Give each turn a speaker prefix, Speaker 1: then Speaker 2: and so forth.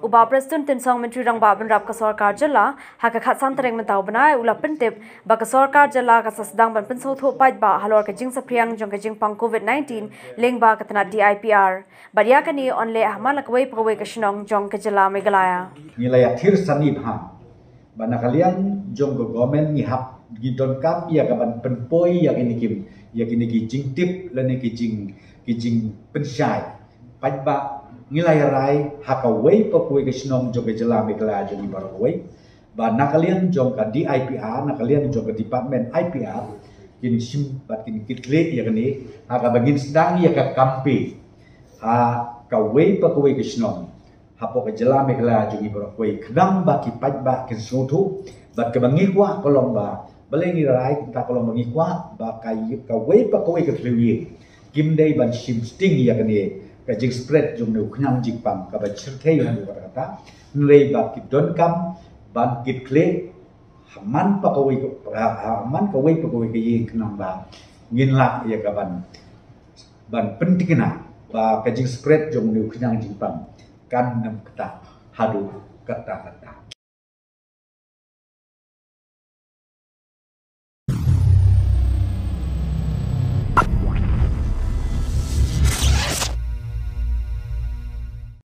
Speaker 1: uba Preston Tinsong Menteri Rang Ba Benrap ke Sarkar Jylla hak khatsan tereng mentau benai ulah pentip ba ke Sarkar Jylla ka sedang ban Pynsngewthuh Paidbah Halor ke Jingsaphriang jong ke jingpang COVID-19 lengba ke tanah DIPR badia kani onle ahmal kwei pawei ke Shnong Jong ke Jylla Meghalaya
Speaker 2: ngilaya thir sani bha bana kalian jong ke government ni hap gidon kap ya ka ban penpoi ya kini kim ya kini ki jingtip le ni ki jing pensyai Paidbah ngilai rai hakawai pakui ke Shnong Jong ke Jylla Meghalaya jong ibarawai ba nakalian jong ka DIPR nakalian jong ke department IPR kin sim bat kin kitle ya kini haka bagin sedang ya ka kampi ha kawai pakui ke Shnong hapo ke Jylla Meghalaya jong ibarawai kedam ba ki Paidbah Pynsngewthuh bat ke bangikwa kolong ba balengi rai ta kolong bangikwa ba kawai pakui ke Tliwi kim dei ban sim sting ya kini kajing spread jom nu knyang jingpang ka ba chirthei han kata nrei ba ki don kam ban kit kle haman pa kawai ke yin knang ba ngin la ya ka ban pentingna ba kajing spread jom nu knyang jingpang kan nam kata hadu kata